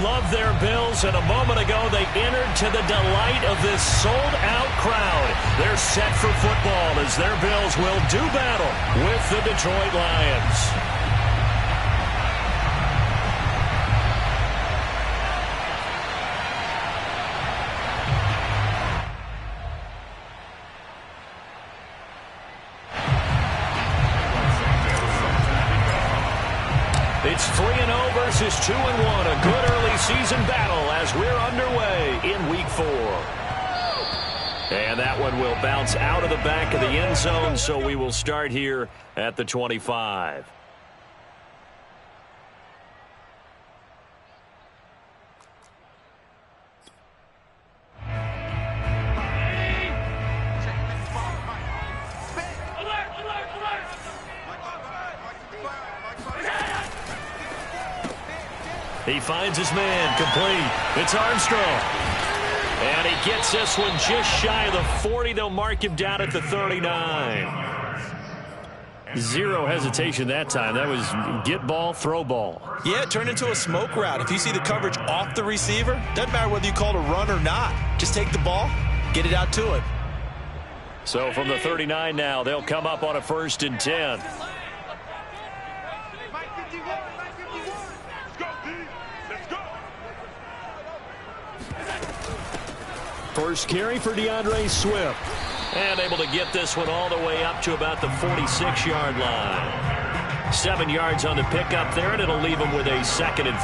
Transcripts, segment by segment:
love their Bills, and a moment ago they entered to the delight of this sold-out crowd. They're set for football as their Bills will do battle with the Detroit Lions. It's 3-0 versus 2-1. A good early season battle as we're underway in Week 4. And that one will bounce out of the back of the end zone, so we will start here at the 25. He finds his man, complete. It's Armstrong. And he gets this one just shy of the 40. They'll mark him down at the 39. Zero hesitation that time. That was get ball, throw ball. Yeah, it turned into a smoke route. If you see the coverage off the receiver, doesn't matter whether you call it a run or not. Just take the ball, get it out to him. So from the 39 now, they'll come up on a 1st and 10. First carry for DeAndre Swift. And able to get this one all the way up to about the 46-yard line. 7 yards on the pickup there, and it'll leave him with a 2nd and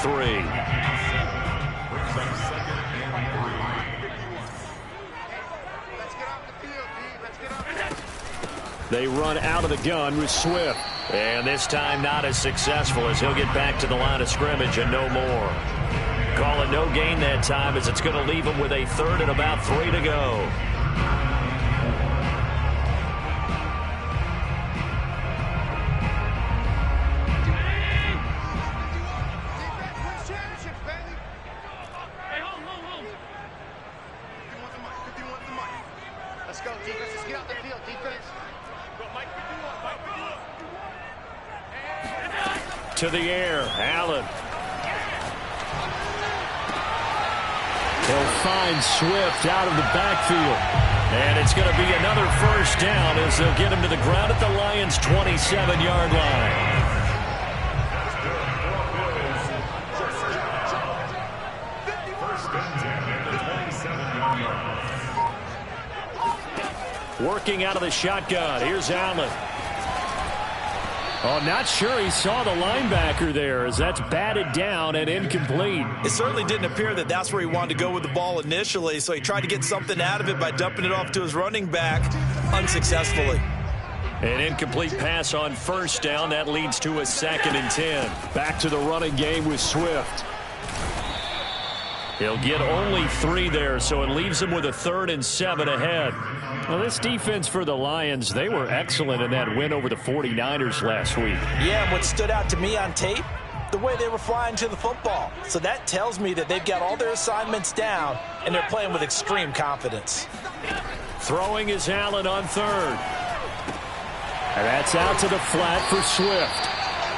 3. They run out of the gun with Swift. And this time not as successful as he'll get back to the line of scrimmage and no more. Call it no gain that time as it's going to leave him with a 3rd and about 3 to go. Let's go, defense. Let's get out the field, defense. To the air, Allen. They'll find Swift out of the backfield. And it's going to be another 1st down as they'll get him to the ground at the Lions' 27-yard line. Working out of the shotgun. Here's Allen. Oh, not sure he saw the linebacker there as that's batted down and incomplete. It certainly didn't appear that that's where he wanted to go with the ball initially, so he tried to get something out of it by dumping it off to his running back unsuccessfully. An incomplete pass on 1st down. That leads to a 2nd and 10. Back to the running game with Swift. He'll get only 3 there, so it leaves him with a 3rd and 7 ahead. Well, this defense for the Lions, they were excellent in that win over the 49ers last week. Yeah, and what stood out to me on tape, the way they were flying to the football. So that tells me that they've got all their assignments down, and they're playing with extreme confidence. Throwing is Allen on 3rd. And that's out to the flat for Swift.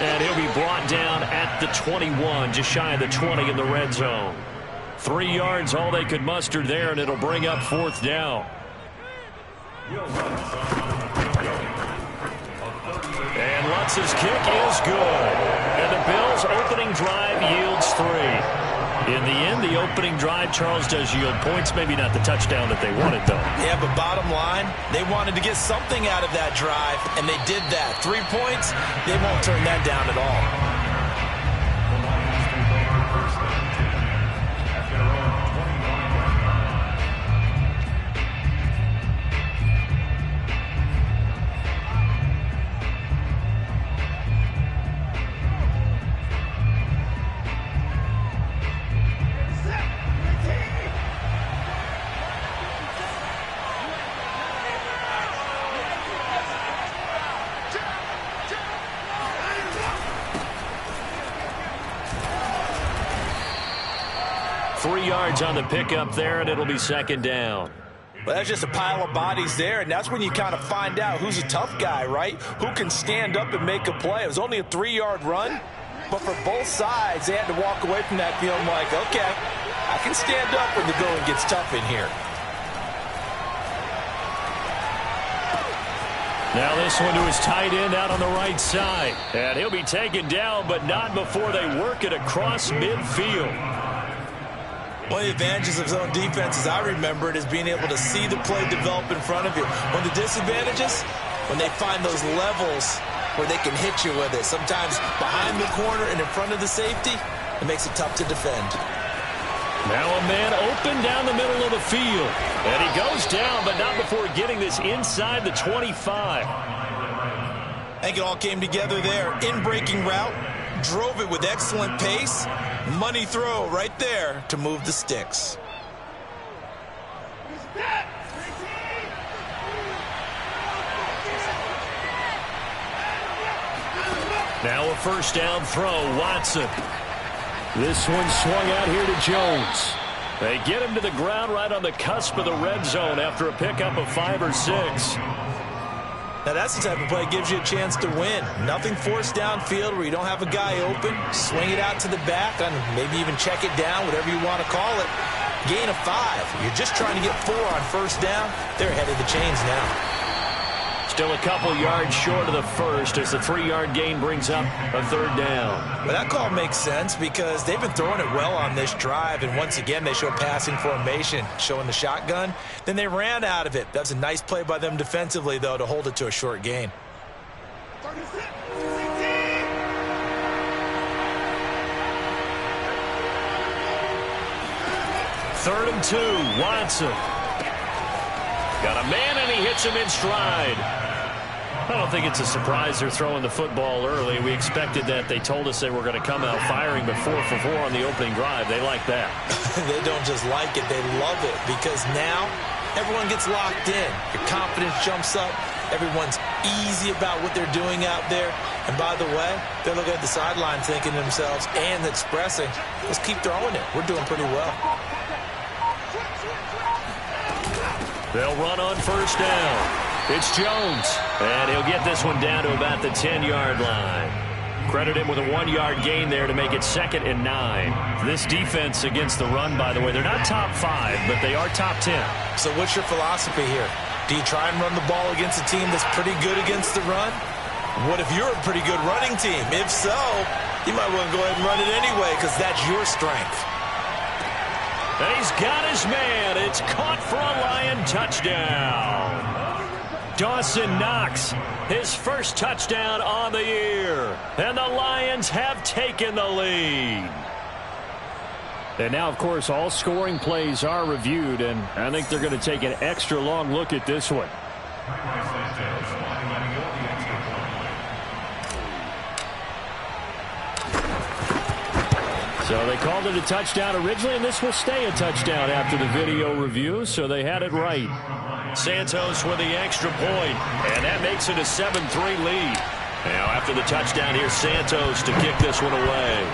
And he'll be brought down at the 21, just shy of the 20 in the red zone. 3 yards, all they could muster there, and it'll bring up 4th down. And Lutz's kick is good. And the Bills' opening drive yields 3. In the end, the opening drive, Charles, does yield points. Maybe not the touchdown that they wanted, though. Yeah, but bottom line, they wanted to get something out of that drive, and they did that. 3 points, they won't turn that down at all. On the pickup there, and it'll be 2nd down. Well, that's just a pile of bodies there, and that's when you kind of find out who's a tough guy, right? Who can stand up and make a play. It was only a 3-yard run, But for both sides, they had to walk away from that feeling like, okay, I can stand up when the going gets tough in here. Now this one to his tight end out on the right side. And he'll be taken down, but not before they work it across midfield. One of the advantages of zone defense, as I remember it, is being able to see the play develop in front of you. One of the disadvantages, when they find those levels where they can hit you with it. Sometimes behind the corner and in front of the safety, it makes it tough to defend. Now a man open down the middle of the field. And he goes down, but not before getting this inside the 25. I think it all came together there. In-breaking route, drove it with excellent pace. Money throw right there to move the sticks. Now a first down throw, Watson. This one swung out here to Jones. They get him to the ground right on the cusp of the red zone after a pickup of 5 or 6. Now that's the type of play that gives you a chance to win. Nothing forced downfield where you don't have a guy open. Swing it out to the back and maybe even check it down, whatever you want to call it. Gain of 5. You're just trying to get 4 on first down. They're ahead of the chains now. Still a couple yards short of the first as the 3-yard gain brings up a third down. But that call makes sense because they've been throwing it well on this drive, and once again they show passing formation, showing the shotgun. Then they ran out of it. That's a nice play by them defensively, though, to hold it to a short gain. Third and 2, Watson. Got a man, and he hits him in stride. I don't think it's a surprise they're throwing the football early. We expected that. They told us they were going to come out firing, but 4 for 4 on the opening drive. They like that. They don't just like it. They love it because now everyone gets locked in. Your confidence jumps up. Everyone's easy about what they're doing out there. And by the way, they're looking at the sideline thinking to themselves and expressing, let's keep throwing it. We're doing pretty well. They'll run on first down. It's Jones, and he'll get this one down to about the 10-yard line. Credit him with a 1-yard gain there to make it 2nd and 9. This defense against the run, by the way, they're not top 5, but they are top 10. So what's your philosophy here? Do you try and run the ball against a team that's pretty good against the run? What if you're a pretty good running team? If so, you might want to go ahead and run it anyway because that's your strength. And he's got his man. It's caught for a Lion touchdown. Dawson Knox, his first touchdown on the year. And the Lions have taken the lead. And now, of course, all scoring plays are reviewed, and I think they're going to take an extra long look at this one. So they called it a touchdown originally, and this will stay a touchdown after the video review, so they had it right. Santos with the extra point, and that makes it a 7-3 lead. Now after the touchdown, here's Santos to kick this one away.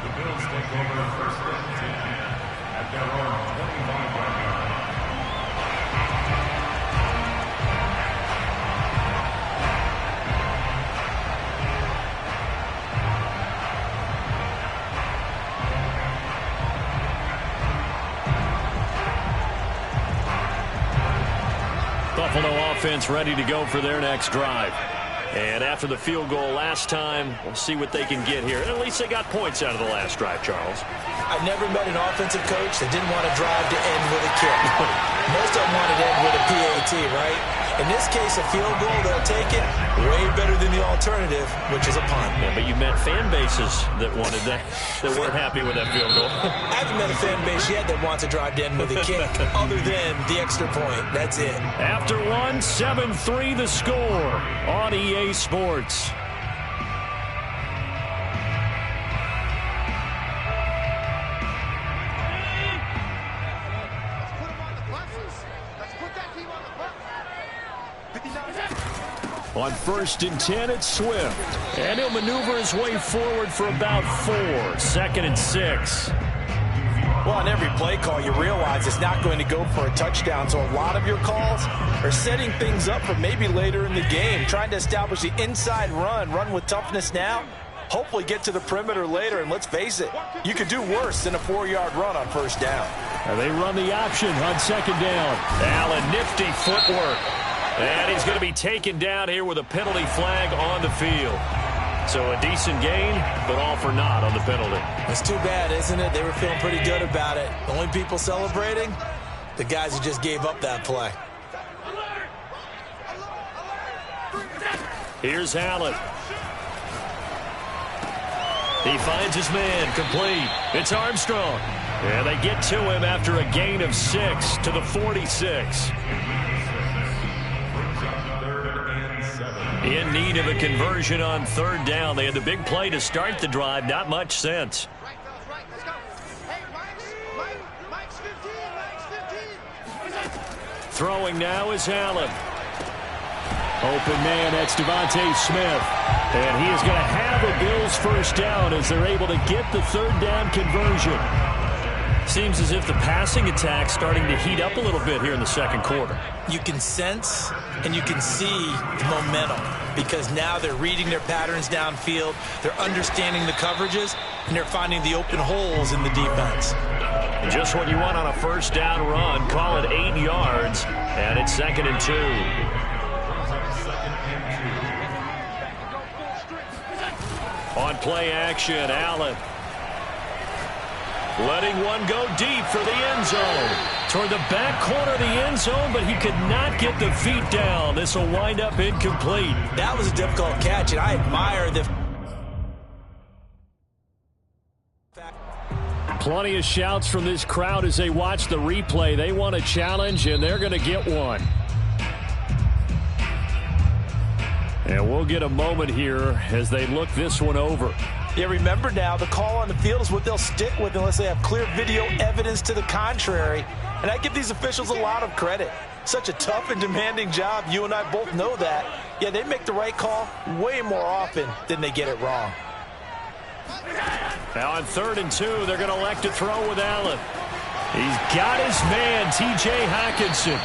The Bills take over first and 10 at their own 25-yard line. Buffalo offense ready to go for their next drive. And after the field goal last time, we'll see what they can get here. At least they got points out of the last drive, Charles. I've never met an offensive coach that didn't want to drive to end with a kick. Most of them wanted to end with a PAT, right? In this case, a field goal, they'll take it way better than the alternative, which is a punt. Yeah, but you met fan bases that wanted that weren't happy with that field goal. I haven't met a fan base yet that wants to drive to end with a kick, other than the extra point. That's it. After one, 7-3 the score on EA Sports. On 1st and 10, it's Swift. And he'll maneuver his way forward for about 4. 2nd and 6. Well, on every play call, you realize it's not going to go for a touchdown. So a lot of your calls are setting things up for maybe later in the game, trying to establish the inside run with toughness now, hopefully get to the perimeter later. And let's face it, you could do worse than a 4-yard run on first down. And they run the option on second down. Allen, nifty footwork. And he's going to be taken down here with a penalty flag on the field. So a decent gain, but all for naught on the penalty. It's too bad, isn't it? They were feeling pretty good about it. The only people celebrating, the guys who just gave up that play. Here's Allen. He finds his man, complete. It's Armstrong. And they get to him after a gain of 6 to the 46. In need of a conversion on third down. They had the big play to start the drive. Not much sense. Throwing now is Allen. Open man, that's Devontae Smith. And he is going to have a Bills first down as they're able to get the third down conversion. Seems as if the passing attack's starting to heat up a little bit here in the second quarter. You can sense and you can see the momentum because now they're reading their patterns downfield, they're understanding the coverages, and they're finding the open holes in the defense. Just what you want on a first down run. Call it 8 yards, and it's 2nd and 2. On play action, Allen. Letting one go deep for the end zone. Toward the back corner of the end zone, but he could not get the feet down. This will wind up incomplete. That was a difficult catch, and I admire the... Plenty of shouts from this crowd as they watch the replay. They want a challenge, and they're going to get one. And we'll get a moment here as they look this one over. Yeah, remember now, the call on the field is what they'll stick with unless they have clear video evidence to the contrary. And I give these officials a lot of credit. Such a tough and demanding job. You and I both know that. Yeah, they make the right call way more often than they get it wrong. Now on 3rd and 2, they're going to elect to throw with Allen. He's got his man, T.J. Hockenson.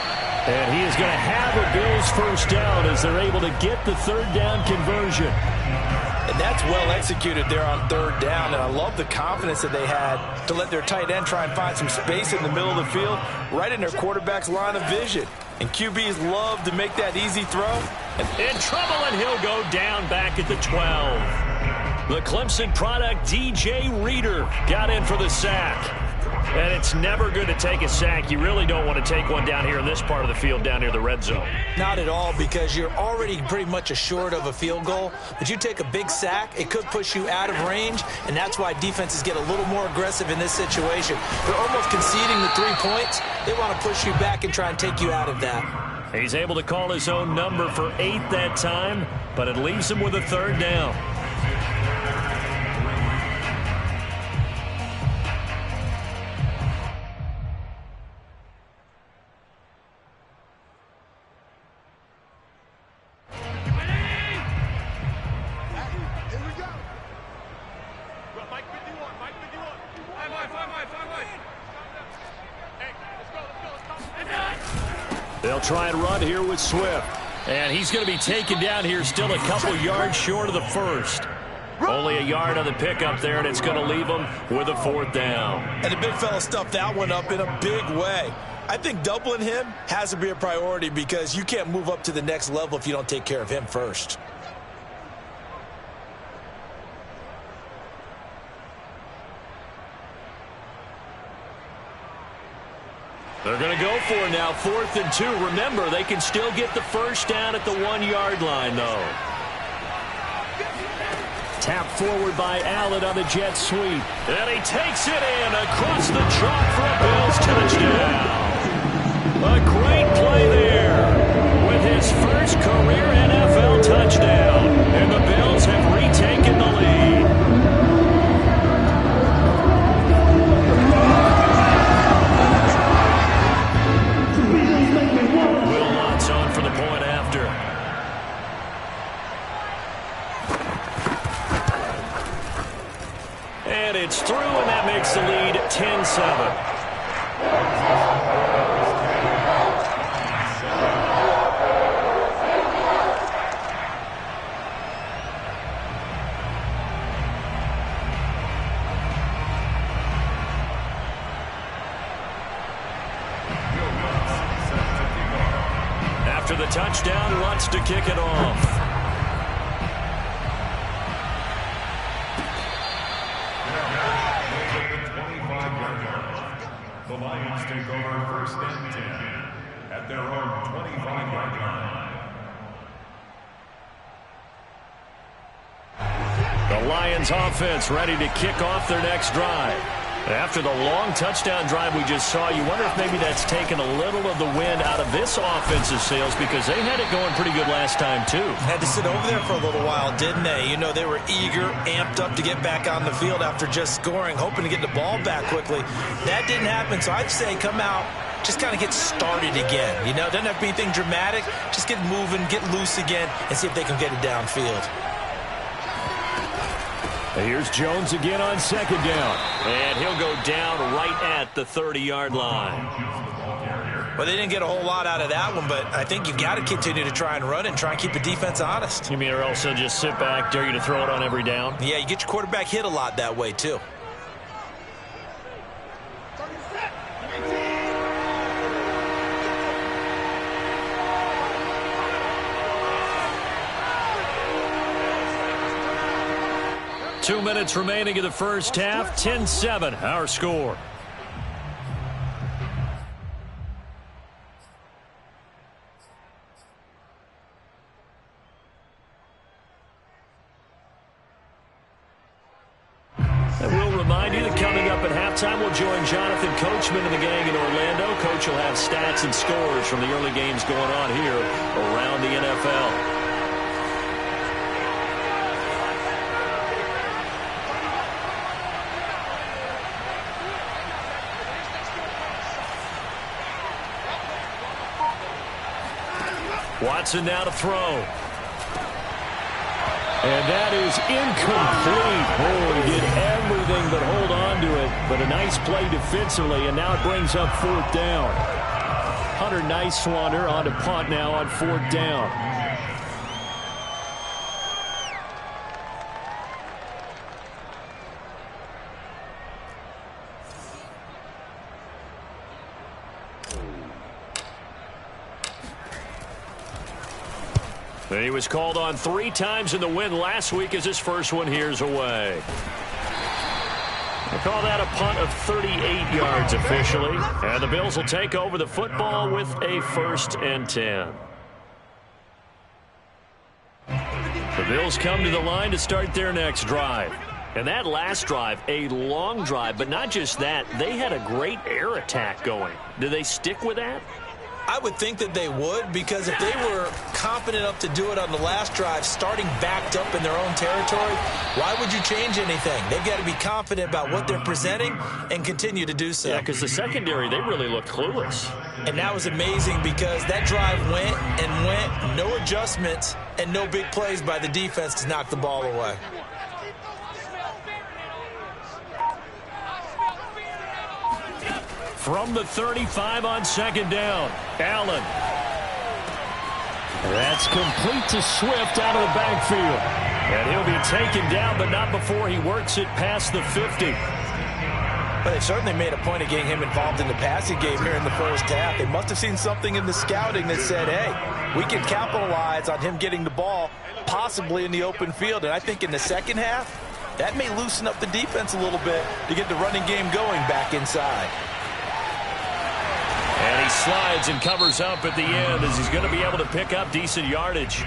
And he is going to have a Bills first down as they're able to get the third down conversion. And that's well executed there on 3rd down. And I love the confidence that they had to let their tight end try and find some space in the middle of the field, right in their quarterback's line of vision. And QBs love to make that easy throw. In trouble, and he'll go down back at the 12. The Clemson product, DJ Reader, got in for the sack. And it's never good to take a sack. You really don't want to take one down here in this part of the field, down near the red zone. Not at all, because you're already pretty much assured of a field goal. But you take a big sack, it could push you out of range, and that's why defenses get a little more aggressive in this situation. They're almost conceding the 3 points. They want to push you back and try and take you out of that. He's able to call his own number for 8 that time, but it leaves him with a third down. They'll try and run here with Swift. And he's going to be taken down here still a couple yards short of the first. Only a yard on the pickup there, and it's going to leave him with a 4th down. And the big fella stuffed that one up in a big way. I think doubling him has to be a priority because you can't move up to the next level if you don't take care of him first. They're going to go for it now, 4th and 2. Remember, they can still get the first down at the 1-yard line, though. Tap forward by Allen on the jet sweep. And he takes it in across the chalk for a Bills touchdown. A great play there with his first career NFL touchdown. And the Bills have retaken the lead. On for the point after. And it's through, and that makes the lead 10-7. After the touchdown, wants to kick it off. The Lions take over first and 10 at their own 25-yard line. The Lions offense ready to kick off their next drive. After the long touchdown drive we just saw, you wonder if maybe that's taken a little of the wind out of this offensive sails, because they had it going pretty good last time too. Had to sit over there for a little while, didn't they? You know, they were eager, amped up to get back on the field after just scoring, hoping to get the ball back quickly. That didn't happen, so I'd say come out, just kind of get started again. You know, doesn't have to be anything dramatic. Just get moving, get loose again, and see if they can get it downfield. Here's Jones again on second down. And he'll go down right at the 30-yard line. Well, they didn't get a whole lot out of that one, but I think you've got to continue to try and run and try and keep the defense honest. You mean, or else they'll just sit back, dare you to throw it on every down? Yeah, you get your quarterback hit a lot that way, too. Two minutes remaining in the first half. 10-7, our score. And we'll remind you that coming up at halftime, we'll join Jonathan Coachman and the gang in Orlando. Coach will have stats and scores from the early games going on here around the NFL. Watson now to throw. And that is incomplete. Boy, he did everything but hold on to it. But a nice play defensively, and now it brings up fourth down. Hunter Nicewander on to punt now on fourth down. He was called on 3 times in the win last week as his first one here's away. They call that a punt of 38 yards officially. And the Bills will take over the football with a 1st and 10. The Bills come to the line to start their next drive. And that last drive, a long drive, but not just that. They had a great air attack going. Do they stick with that? I would think that they would, because if they were confident enough to do it on the last drive, starting backed up in their own territory, why would you change anything? They've got to be confident about what they're presenting and continue to do so. Yeah, because the secondary, they really looked clueless. And that was amazing, because that drive went and went, no adjustments and no big plays by the defense to knock the ball away. From the 35 on second down, Allen. That's complete to Swift out of the backfield. And he'll be taken down, but not before he works it past the 50. But they certainly made a point of getting him involved in the passing game here in the first half. They must have seen something in the scouting that said, hey, we can capitalize on him getting the ball possibly in the open field. And I think in the second half, that may loosen up the defense a little bit to get the running game going back inside. And he slides and covers up at the end as he's going to be able to pick up decent yardage.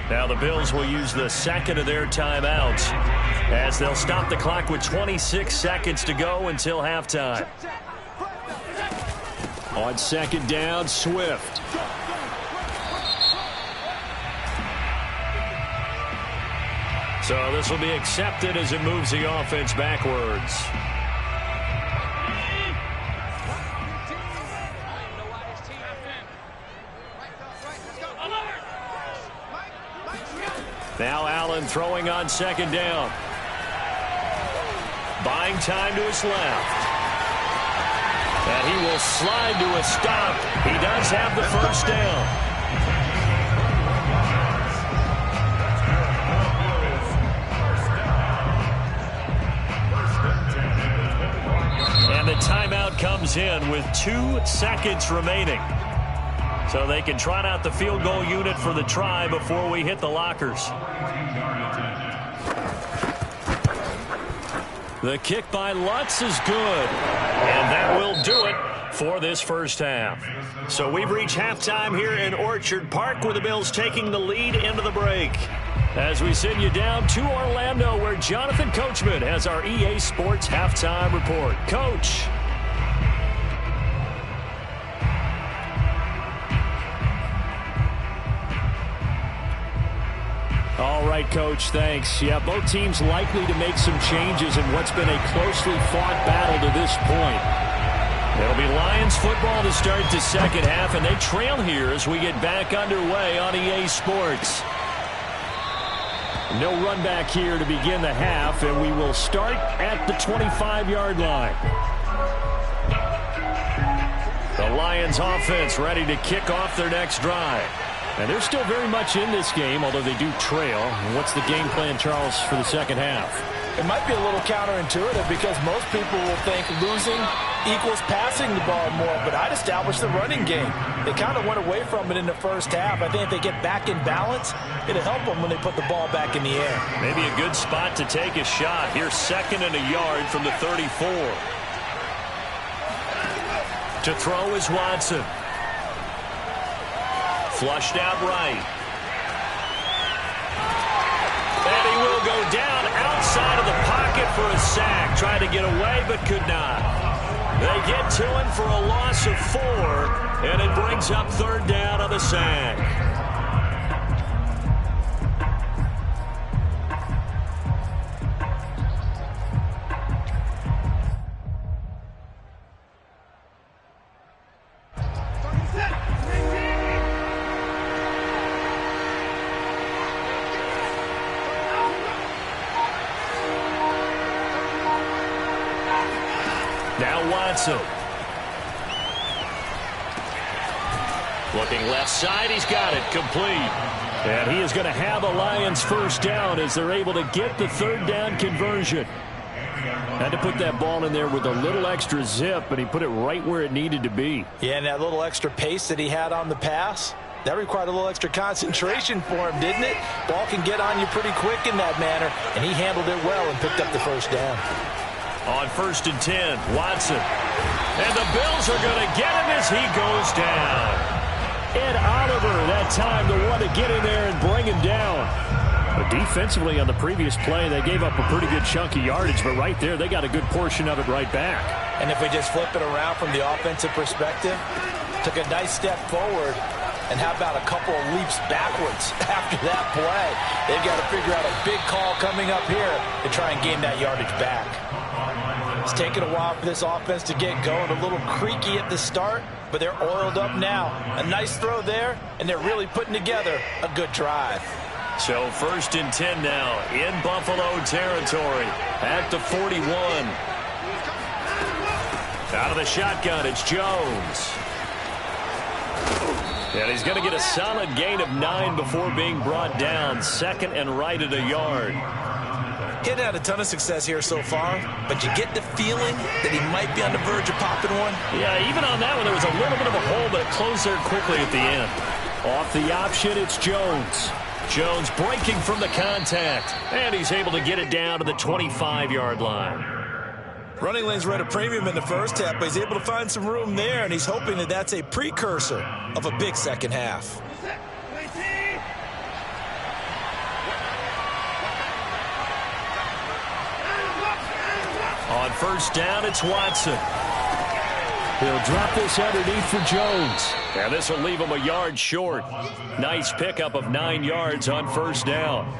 Now the Bills will use the second of their timeouts as they'll stop the clock with 26 seconds to go until halftime. On second down, Swift. So this will be accepted as it moves the offense backwards. Now Allen throwing on second down. buying time to his left. And he will slide to a stop. He does have the first down. And the timeout comes in with 2 seconds remaining. So they can trot out the field goal unit for the try before we hit the lockers. The kick by Lutz is good. And that will do it for this first half. So we've reached halftime here in Orchard Park, where the Bills taking the lead into the break. As we send you down to Orlando, where Jonathan Coachman has our EA Sports halftime report. Coach. All right, Coach, thanks. Yeah, both teams likely to make some changes in what's been a closely fought battle to this point. It'll be Lions football to start the second half, and they trail here as we get back underway on EA Sports. No run back here to begin the half, and we will start at the 25-yard line. The Lions offense ready to kick off their next drive. And they're still very much in this game, although they do trail. What's the game plan, Charles, for the second half? It might be a little counterintuitive because most people will think losing equals passing the ball more, but I'd establish the running game. They kind of went away from it in the first half. I think if they get back in balance, it'll help them when they put the ball back in the air. Maybe a good spot to take a shot. Here's 2nd and a yard from the 34. To throw is Watson. Flushed out right. And he will go down outside of the pocket for a sack. Tried to get away, but could not. They get to him for a loss of 4, and it brings up 3rd down on the sack. Now Watson. Looking left side, he's got it, complete. And he is going to have a Lions first down as they're able to get the 3rd down conversion. Had to put that ball in there with a little extra zip, but he put it right where it needed to be. Yeah, and that little extra pace that he had on the pass, that required a little extra concentration for him, didn't it? Ball can get on you pretty quick in that manner, and he handled it well and picked up the first down. On 1st and 10, Watson. And the Bills are going to get him as he goes down. Ed Oliver, that time, the one to get in there and bring him down. But defensively on the previous play, they gave up a pretty good chunk of yardage, but right there, they got a good portion of it right back. And if we just flip it around from the offensive perspective, took a nice step forward, and how about a couple of leaps backwards after that play? They've got to figure out a big call coming up here to try and gain that yardage back. It's taken a while for this offense to get going, a little creaky at the start, but they're oiled up now. A nice throw there, and they're really putting together a good drive. So 1st and 10 now in Buffalo territory at the 41. Out of the shotgun, it's Jones. And he's going to get a solid gain of 9 before being brought down. 2nd and right at a yard. He hadn't had a ton of success here so far, but you get the feeling that he might be on the verge of popping one. Yeah, even on that one, there was a little bit of a hole, but it closed there quickly at the end. Off the option, it's Jones. Jones breaking from the contact, and he's able to get it down to the 25-yard line. Running lanes were at a premium in the first half, but he's able to find some room there, and he's hoping that that's a precursor of a big second half. On 1st down, it's Watson. He'll drop this underneath for Jones. And this will leave him a yard short. Nice pickup of 9 yards on 1st down.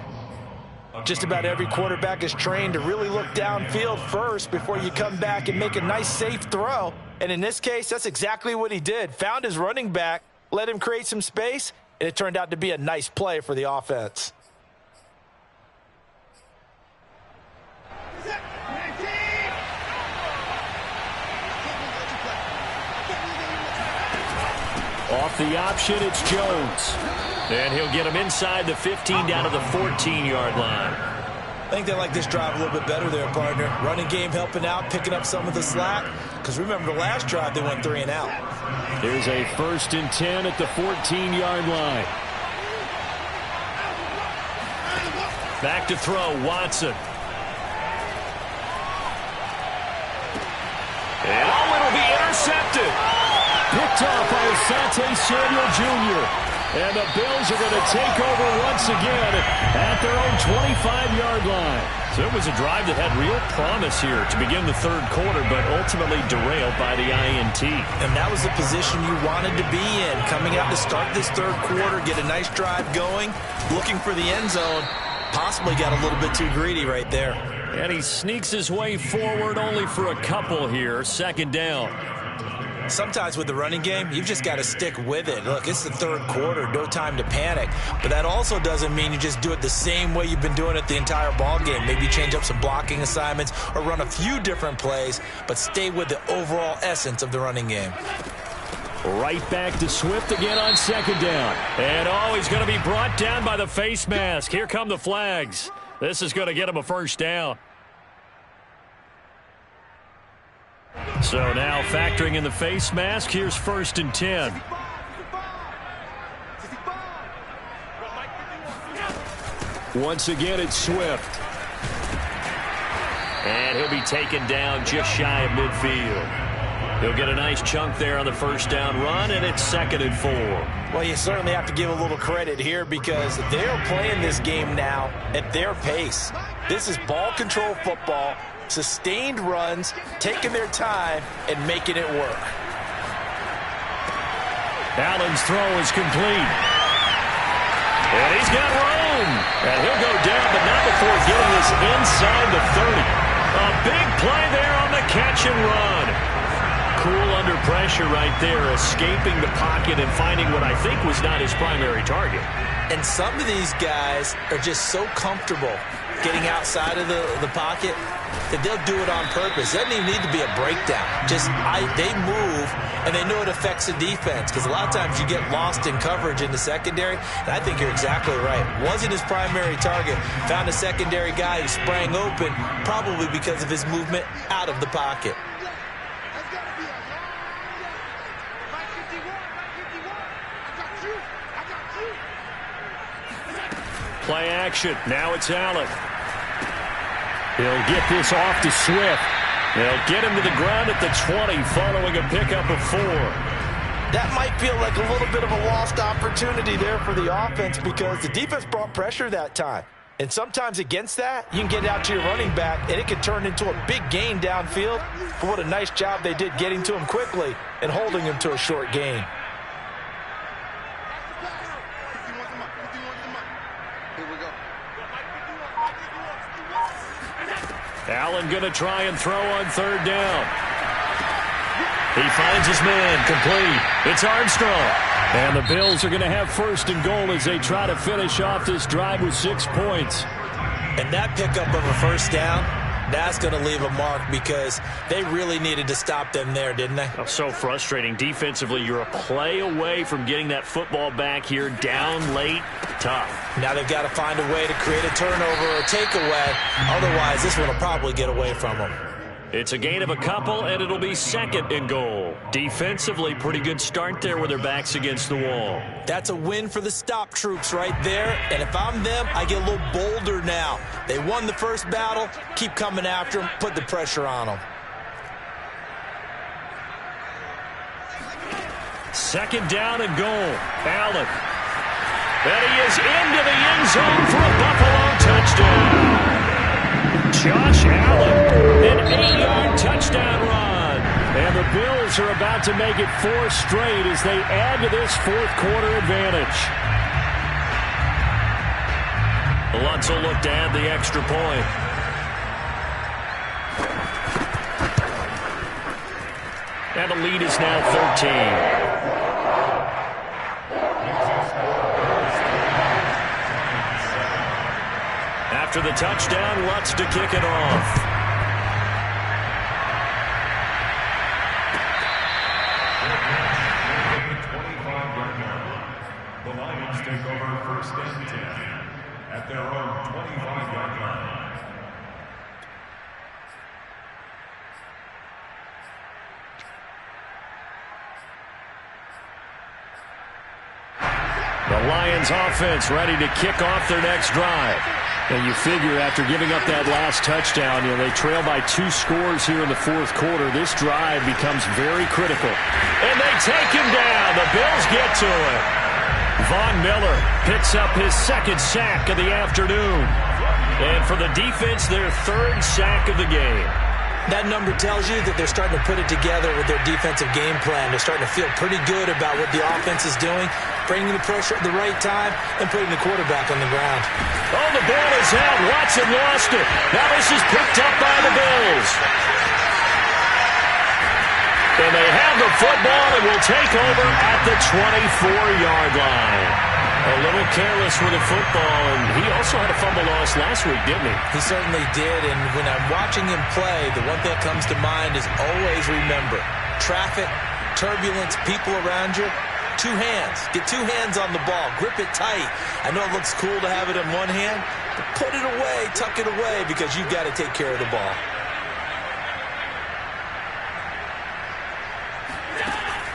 Just about every quarterback is trained to really look downfield first before you come back and make a nice, safe throw. And in this case, that's exactly what he did. Found his running back, let him create some space, and it turned out to be a nice play for the offense. Off the option, it's Jones. And he'll get him inside the 15 down to the 14-yard line. I think they like this drive a little bit better there, partner. Running game helping out, picking up some of the slack. Because remember, the last drive, they went 3 and out. Here's a 1st and 10 at the 14-yard line. Back to throw, Watson. And it'll be intercepted. Picked off by Asante Samuel Jr. And the Bills are going to take over once again at their own 25-yard line. So it was a drive that had real promise here to begin the third quarter, but ultimately derailed by the INT. And that was the position you wanted to be in, coming out to start this third quarter, get a nice drive going, looking for the end zone. Possibly got a little bit too greedy right there. And he sneaks his way forward only for a couple here. 2nd down. Sometimes with the running game, you've just got to stick with it. Look, it's the third quarter, no time to panic. But that also doesn't mean you just do it the same way you've been doing it the entire ball game. Maybe change up some blocking assignments or run a few different plays, but stay with the overall essence of the running game. Right back to Swift again on 2nd down. And he's going to be brought down by the face mask. Here come the flags. This is going to get him a 1st down. So now factoring in the face mask, here's 1st and 10. Once again, it's Swift. And he'll be taken down just shy of midfield. He'll get a nice chunk there on the 1st down run, and it's 2nd and 4. Well, you certainly have to give a little credit here because they're playing this game now at their pace. This is ball control football, sustained runs, taking their time, and making it work. Allen's throw is complete. And he's got room. And he'll go down, but not before getting this inside the 30. A big play there on the catch and run. Cool under pressure right there, escaping the pocket and finding what I think was not his primary target. And some of these guys are just so comfortable getting outside of the pocket that they'll do it on purpose. It doesn't even need to be a breakdown. They move, and they know it affects the defense because a lot of times you get lost in coverage in the secondary, and I think you're exactly right. Wasn't his primary target. Found a secondary guy who sprang open, probably because of his movement out of the pocket. Play action. Now it's Allen. He'll get this off to Swift. They'll get him to the ground at the 20 following a pickup of 4. That might feel like a little bit of a lost opportunity there for the offense because the defense brought pressure that time. And sometimes against that, you can get out to your running back, and it can turn into a big gain downfield. But what a nice job they did getting to him quickly and holding him to a short gain. Allen going to try and throw on 3rd down. He finds his man, complete. It's Armstrong. And the Bills are going to have 1st and goal as they try to finish off this drive with 6 points. And that pickup of a 1st down, that's going to leave a mark because they really needed to stop them there, didn't they? Oh, so frustrating. Defensively, you're a play away from getting that football back here. Down late, tough. Now they've got to find a way to create a turnover or a takeaway. Otherwise, this one will probably get away from them. It's a gain of a couple, and it'll be 2nd and goal. Defensively, pretty good start there with their backs against the wall. That's a win for the stop troops right there. And if I'm them, I get a little bolder now. They won the first battle. Keep coming after them. Put the pressure on them. 2nd down and goal. Allen. And he is into the end zone for a Buffalo touchdown. Josh Allen, an 8-yard touchdown run. And the Bills are about to make it 4 straight as they add to this 4th quarter advantage. Lutz will look to add the extra point. And the lead is now 13. After the touchdown, Lutz to kick it off. 25-yard line. The Lions offense ready to kick off their next drive. And you figure after giving up that last touchdown, they trail by 2 scores here in the fourth quarter. This drive becomes very critical. And they take him down. The Bills get to it. Von Miller picks up his second sack of the afternoon. And for the defense, their third sack of the game. That number tells you that they're starting to put it together with their defensive game plan. They're starting to feel pretty good about what the offense is doing, bringing the pressure at the right time, and putting the quarterback on the ground. Oh, the ball is out. Watson lost it. Now this is picked up by the Bills. And they have the football and will take over at the 24-yard line. A little careless with the football, and he also had a fumble loss last week, didn't he? He certainly did, and when I'm watching him play, the one thing that comes to mind is always remember, traffic, turbulence, people around you, 2 hands. Get 2 hands on the ball. Grip it tight. I know it looks cool to have it in one hand, but put it away, tuck it away, because you've got to take care of the ball.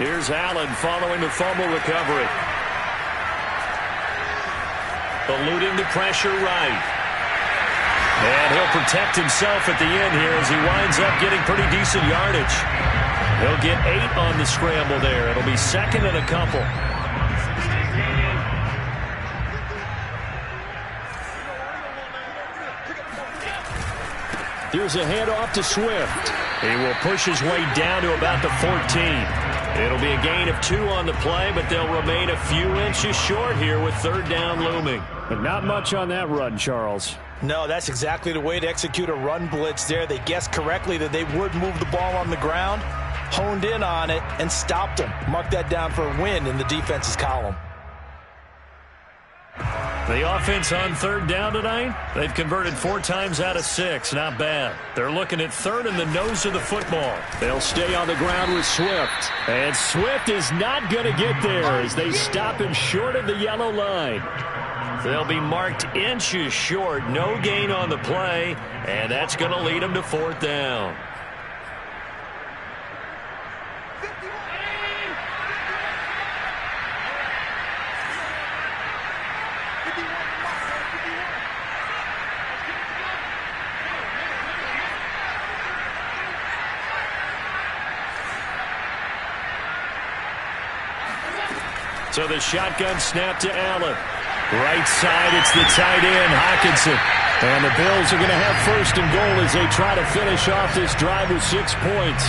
Here's Allen following the fumble recovery. Eluding the pressure right. And he'll protect himself at the end here as he winds up getting pretty decent yardage. He'll get 8 on the scramble there. It'll be second and a couple. Here's a handoff to Swift. He will push his way down to about the 14. It'll be a gain of 2 on the play, but they'll remain a few inches short here with third down looming. But not much on that run, Charles. No, that's exactly the way to execute a run blitz there. They guessed correctly that they would move the ball on the ground, honed in on it, and stopped them. Mark that down for a win in the defense's column. The offense on third down tonight, they've converted 4 times out of 6. Not bad. They're looking at third in the nose of the football. They'll stay on the ground with Swift. And Swift is not going to get there as they stop him short of the yellow line. They'll be marked inches short. No gain on the play. And that's going to lead them to fourth down. So the shotgun snap to Allen. Right side, it's the tight end, Hockenson. And the Bills are going to have first and goal as they try to finish off this drive with 6 points.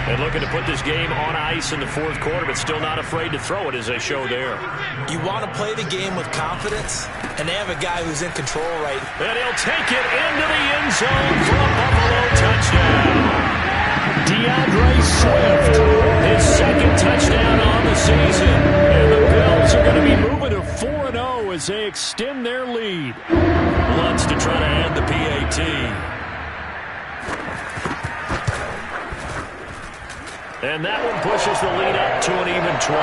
And looking to put this game on ice in the fourth quarter, but still not afraid to throw it as they show there. You want to play the game with confidence, and they have a guy who's in control right. And he'll take it into the end zone for a Buffalo touchdown. DeAndre Swift, his second touchdown on the season. And the Bills are going to be moving to 4-0 as they extend their lead. Lutz to try to add the PAT. And that one pushes the lead up to an even 20.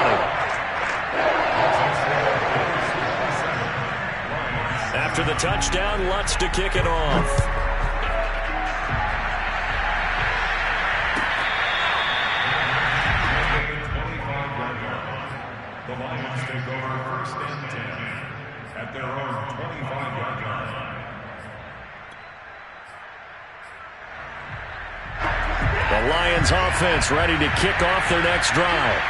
After the touchdown, Lutz to kick it off. The Lions take over first and 10 at their own 25-yard line. The Lions offense ready to kick off their next drive.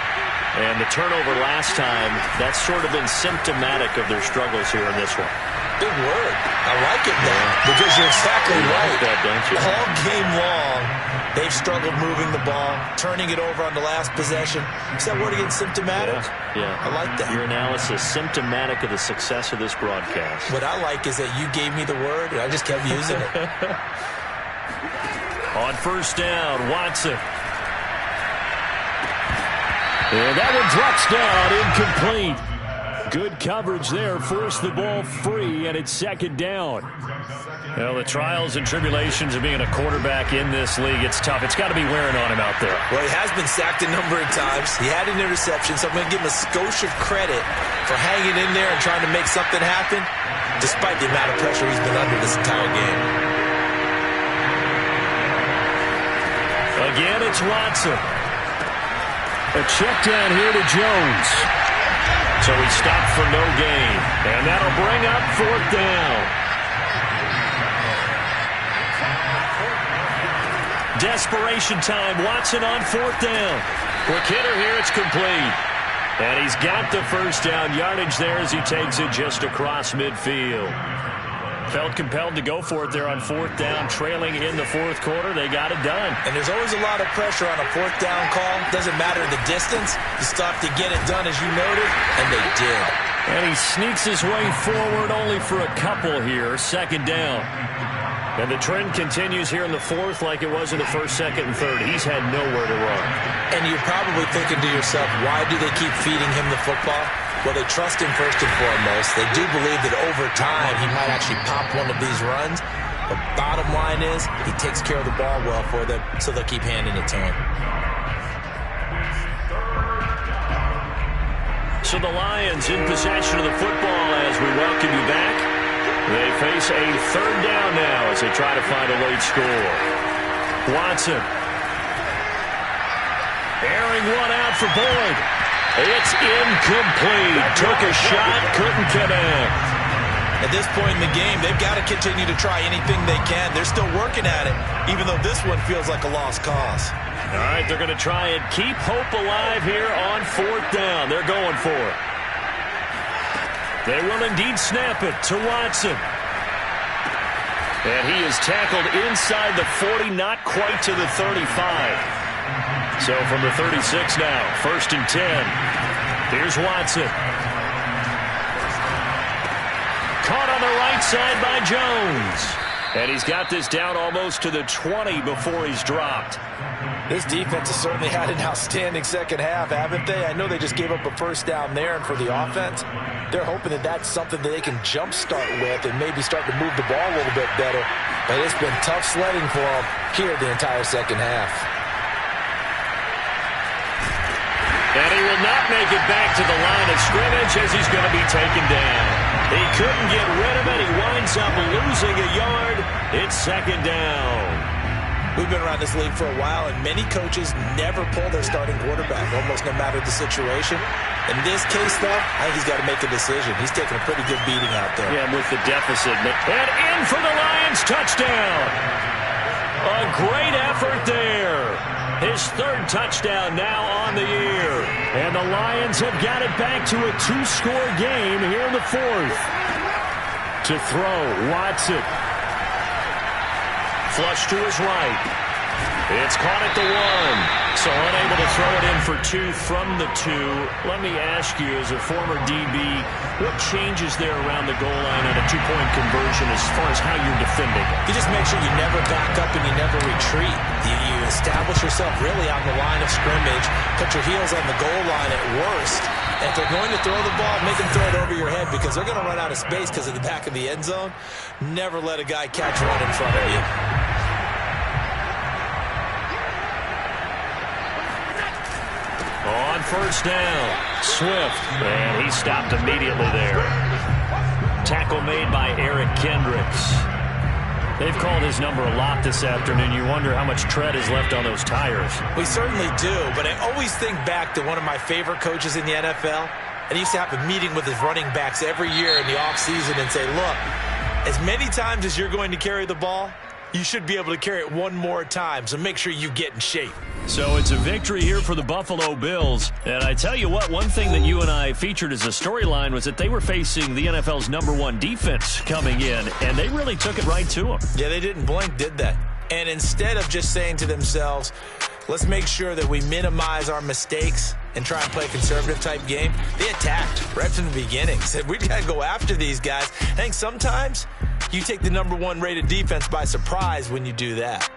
And the turnover last time, that's sort of been symptomatic of their struggles here in this one. Big word. I like it now because you're exactly right. Like that, don't you? All game long, they've struggled moving the ball, turning it over on the last possession. Is that word again, symptomatic? Yeah. I like that. Your analysis, symptomatic of the success of this broadcast. What I like is that you gave me the word, and I just kept using it. On first down, Watson. And that one drops down, incomplete. Good coverage there, forced the ball free, and it's second down. Well, the trials and tribulations of being a quarterback in this league, it's tough. It's got to be wearing on him out there. Well, he has been sacked a number of times. He had an interception, so I'm going to give him a skosh of credit for hanging in there and trying to make something happen. despite the amount of pressure he's been under this entire game. Again, it's Watson. A check down here to Jones. So he stopped for no gain. And that'll bring up 4th down. Desperation time. Watson on 4th down. Quick hitter here. It's complete. And he's got the first down yardage there as he takes it just across midfield. Felt compelled to go for it there on 4th down, trailing in the 4th quarter. They got it done. And there's always a lot of pressure on a 4th down call. Doesn't matter the distance. You still have to get it done, as you noted, and they did. And he sneaks his way forward only for a couple here. 2nd down. And the trend continues here in the 4th like it was in the 1st, 2nd, and 3rd. He's had nowhere to run. And you're probably thinking to yourself, why do they keep feeding him the football? Well, they trust him first and foremost. They do believe that over time he might actually pop one of these runs. But bottom line is he takes care of the ball well for them, so they'll keep handing it to him. So the Lions in possession of the football as we welcome you back. They face a 3rd down now as they try to find a late score. Watson. Airing one out for Boyd. It's incomplete. Took a shot, couldn't connect. At this point in the game, they've got to continue to try anything they can. They're still working at it, even though this one feels like a lost cause. All right, they're going to try and keep hope alive here on 4th down. They're going for it. They will indeed snap it to Watson. And he is tackled inside the 40, not quite to the 35. So from the 36 now, 1st and 10. Here's Watson. Caught on the right side by Jones. And he's got this down almost to the 20 before he's dropped. This defense has certainly had an outstanding second half, haven't they? I know they just gave up a 1st down there, and for the offense, they're hoping that that's something that they can jumpstart with and maybe start to move the ball a little bit better. But it's been tough sledding for them here the entire second half. And he will not make it back to the line of scrimmage as he's going to be taken down. He couldn't get rid of it. He winds up losing a yard. It's 2nd down. We've been around this league for a while, and many coaches never pull their starting quarterback, almost no matter the situation. In this case, though, I think he's got to make a decision. He's taking a pretty good beating out there. Yeah, with the deficit. And in for the Lions, touchdown. A great effort there. His 3rd touchdown now on the year. And the Lions have got it back to a 2-score game here in the 4th. To throw, Watson. Flush to his right. It's caught at the 1. So unable to throw it in for 2 from the 2. Let me ask you, as a former DB, what changes there around the goal line on a 2-point conversion as far as how you're defending? You just make sure you never back up and you never retreat. You establish yourself really on the line of scrimmage, put your heels on the goal line at worst. And if they're going to throw the ball, make them throw it over your head because they're going to run out of space because of the back of the end zone. Never let a guy catch one in front of you. On 1st down, Swift, and he stopped immediately there. Tackle made by Eric Kendricks. They've called his number a lot this afternoon. You wonder how much tread is left on those tires. We certainly do, but I always think back to one of my favorite coaches in the NFL. And he used to have a meeting with his running backs every year in the offseason and say, look, as many times as you're going to carry the ball, you should be able to carry it one more time, so make sure you get in shape. So it's a victory here for the Buffalo Bills. And I tell you what, one thing that you and I featured as a storyline was that they were facing the NFL's #1 defense coming in, and they really took it right to them. Yeah, they didn't blink, did they? And instead of just saying to themselves, let's make sure that we minimize our mistakes and try and play a conservative type game, they attacked right from the beginning. Said, we got to go after these guys. I think sometimes you take the #1 rated defense by surprise when you do that.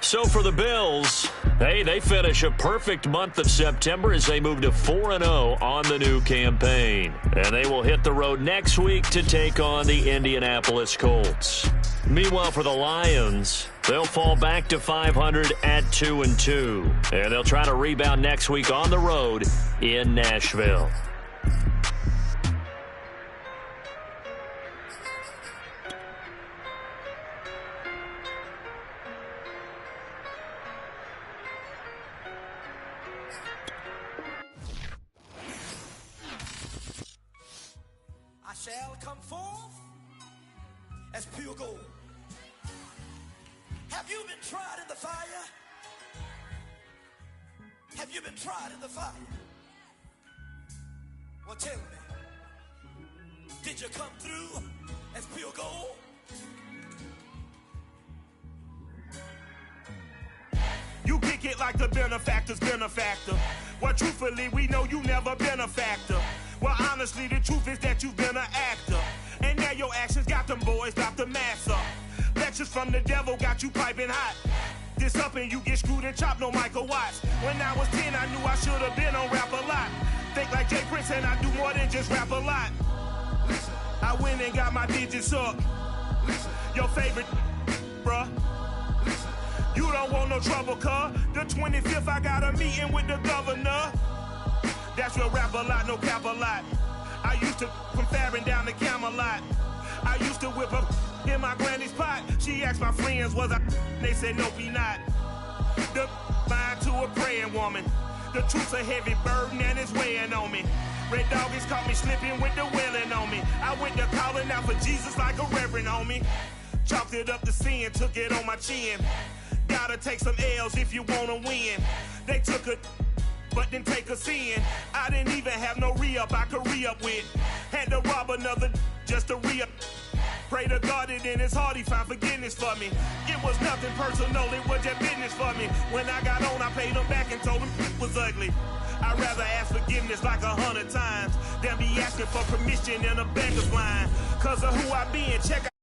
So for the Bills, hey, they finish a perfect month of September as they move to 4-0 on the new campaign. And they will hit the road next week to take on the Indianapolis Colts. Meanwhile, for the Lions, they'll fall back to 500 at 2-2. And they'll try to rebound next week on the road in Nashville. shall come forth as pure gold. Have you been tried in the fire? Have you been tried in the fire? Well, tell me, did you come through as pure gold? You kick it like the benefactor's benefactor. Well, truthfully, we know you never been a factor. Well, honestly, the truth is that you've been an actor. And now your actions got them boys drop the mask up. Lectures from the devil got you piping hot. This up and you get screwed and chopped, no Michael Watts. When I was 10, I knew I should have been on rap a lot. Think like Jay Prince and I do more than just rap a lot. Listen. I went and got my digits up. Listen. Your favorite, bruh. Listen. You don't want no trouble, cuz. The 25th, I got a meeting with the governor. That's real rap a lot, no cap a lot. I used to from Farron down to Camelot. I used to whip up in my granny's pot. She asked my friends, was I? They said, nope, he not. The line to a praying woman. The truth's a heavy burden and it's weighing on me. Red doggies caught me slipping with the wailing on me. I went to calling out for Jesus like a reverend homie. Chalked it up to sin, took it on my chin. Gotta take some L's if you wanna win. They took a but didn't take us in. I didn't even have no re-up I could re-up with. Had to rob another just to re-up. Pray to God that in his heart he found forgiveness for me. It was nothing personal, it was just business for me. When I got on, I paid him back and told him it was ugly. I'd rather ask forgiveness like 100 times than be asking for permission in a beggar's line. Cause of who I been, check out